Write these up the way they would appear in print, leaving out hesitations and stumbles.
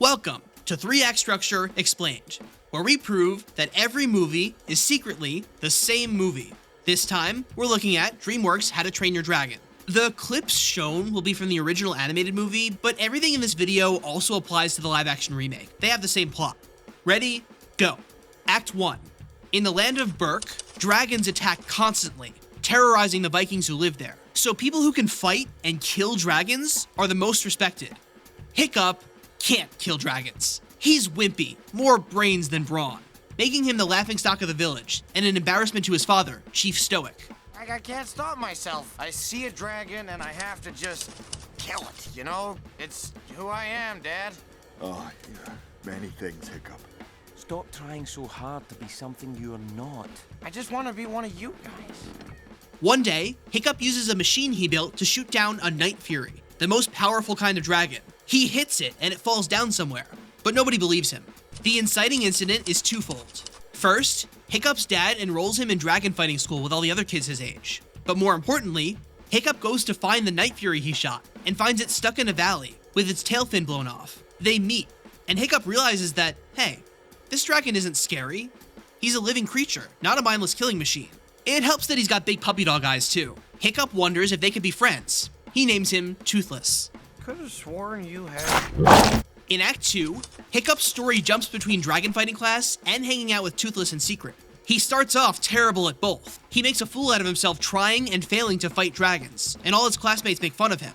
Welcome to 3-Act Structure Explained, where we prove that every movie is secretly the same movie. This time, we're looking at Dreamworks' How to Train Your Dragon. The clips shown will be from the original animated movie, but everything in this video also applies to the live-action remake. They have the same plot. Ready? Go. Act 1. In the land of Berk, dragons attack constantly, terrorizing the Vikings who live there. So people who can fight and kill dragons are the most respected. Hiccup can't kill dragons. He's wimpy, more brains than brawn, making him the laughingstock of the village and an embarrassment to his father, Chief Stoic. I can't stop myself. I see a dragon and I have to just kill it, you know? It's who I am, Dad. Oh, yeah. Many things, Hiccup. Stop trying so hard to be something you're not. I just want to be one of you guys. One day, Hiccup uses a machine he built to shoot down a Night Fury, the most powerful kind of dragon. He hits it and it falls down somewhere, but nobody believes him. The inciting incident is twofold. First, Hiccup's dad enrolls him in dragon fighting school with all the other kids his age. But more importantly, Hiccup goes to find the Night Fury he shot and finds it stuck in a valley with its tail fin blown off. They meet, and Hiccup realizes that, hey, this dragon isn't scary. He's a living creature, not a mindless killing machine. It helps that he's got big puppy dog eyes too. Hiccup wonders if they could be friends. He names him Toothless. Could have sworn you had... In Act 2, Hiccup's story jumps between dragon fighting class and hanging out with Toothless in secret. He starts off terrible at both. He makes a fool out of himself trying and failing to fight dragons, and all his classmates make fun of him.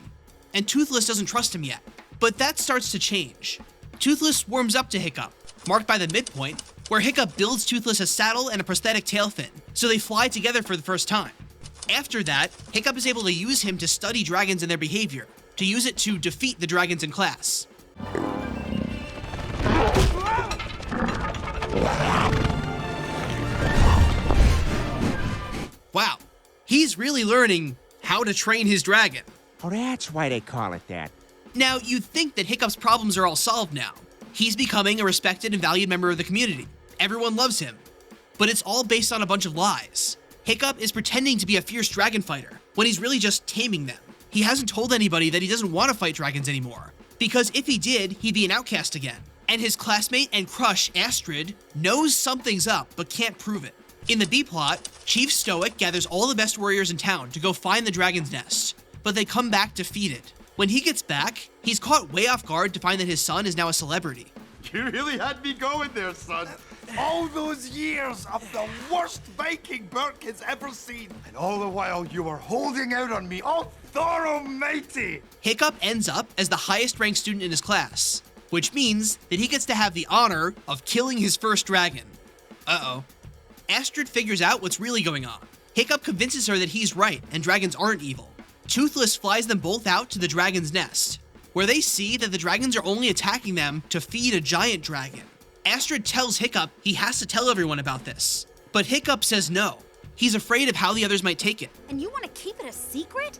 And Toothless doesn't trust him yet. But that starts to change. Toothless warms up to Hiccup, marked by the midpoint, where Hiccup builds Toothless a saddle and a prosthetic tail fin, so they fly together for the first time. After that, Hiccup is able to use him to study dragons and their behavior, to use it to defeat the dragons in class. Wow, he's really learning how to train his dragon. Oh, that's why they call it that. Now, you'd think that Hiccup's problems are all solved now. He's becoming a respected and valued member of the community. Everyone loves him. But it's all based on a bunch of lies. Hiccup is pretending to be a fierce dragon fighter, when he's really just taming them. He hasn't told anybody that he doesn't want to fight dragons anymore, because if he did, he'd be an outcast again. And his classmate and crush, Astrid, knows something's up, but can't prove it. In the B-plot, Chief Stoic gathers all the best warriors in town to go find the dragon's nest, but they come back defeated. When he gets back, he's caught way off guard to find that his son is now a celebrity. You really had me going there, son. All those years of the worst Viking Burke has ever seen. And all the while you were holding out on me. Oh, Thor almighty! Hiccup ends up as the highest ranked student in his class, which means that he gets to have the honor of killing his first dragon. Uh-oh. Astrid figures out what's really going on. Hiccup convinces her that he's right and dragons aren't evil. Toothless flies them both out to the dragon's nest, where they see that the dragons are only attacking them to feed a giant dragon. Astrid tells Hiccup he has to tell everyone about this, but Hiccup says no. He's afraid of how the others might take it. And you want to keep it a secret?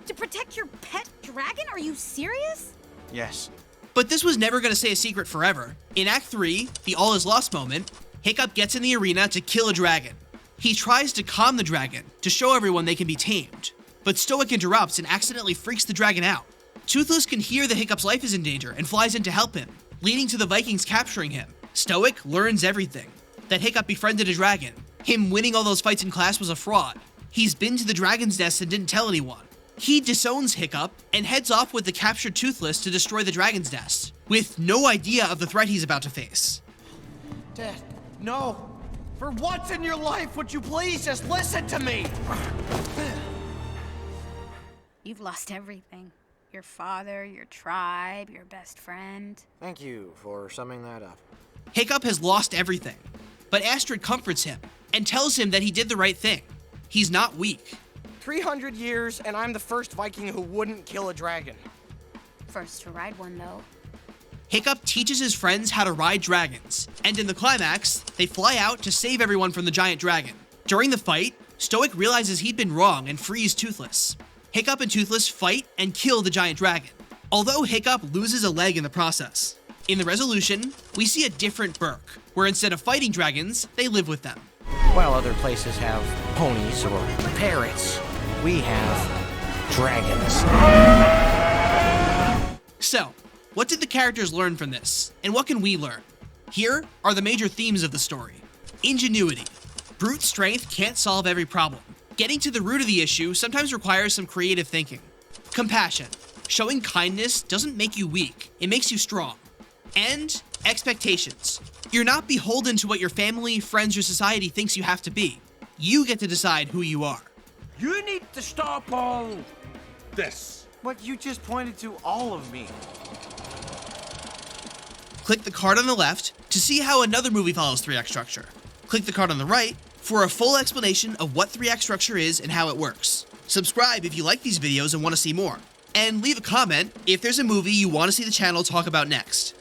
To protect your pet dragon? Are you serious? Yes. But this was never going to stay a secret forever. In Act 3, the all is lost moment, Hiccup gets in the arena to kill a dragon. He tries to calm the dragon to show everyone they can be tamed, but Stoic interrupts and accidentally freaks the dragon out. Toothless can hear that Hiccup's life is in danger and flies in to help him, leading to the Vikings capturing him. Stoic learns everything. That Hiccup befriended a dragon. Him winning all those fights in class was a fraud. He's been to the dragon's nest and didn't tell anyone. He disowns Hiccup and heads off with the captured Toothless to destroy the dragon's nest, with no idea of the threat he's about to face. Dad, no. For once in your life, would you please just listen to me? You've lost everything. Your father, your tribe, your best friend. Thank you for summing that up. Hiccup has lost everything, but Astrid comforts him and tells him that he did the right thing. He's not weak. 300 years, and I'm the first Viking who wouldn't kill a dragon. First to ride one, though. Hiccup teaches his friends how to ride dragons, and in the climax, they fly out to save everyone from the giant dragon. During the fight, Stoic realizes he'd been wrong and frees Toothless. Hiccup and Toothless fight and kill the giant dragon, although Hiccup loses a leg in the process. In the resolution, we see a different Berk, where instead of fighting dragons, they live with them. While other places have ponies or parrots, we have dragons. So, What did the characters learn from this? And what can we learn? Here are the major themes of the story. Ingenuity. Brute strength can't solve every problem. Getting to the root of the issue sometimes requires some creative thinking. Compassion. Showing kindness doesn't make you weak, it makes you strong. And expectations. You're not beholden to what your family, friends, or society thinks you have to be. You get to decide who you are. You need to stop all this. But you just pointed to all of me. Click the card on the left to see how another movie follows 3-act structure. Click the card on the right for a full explanation of what 3-act structure is and how it works. Subscribe if you like these videos and want to see more. And leave a comment if there's a movie you want to see the channel talk about next.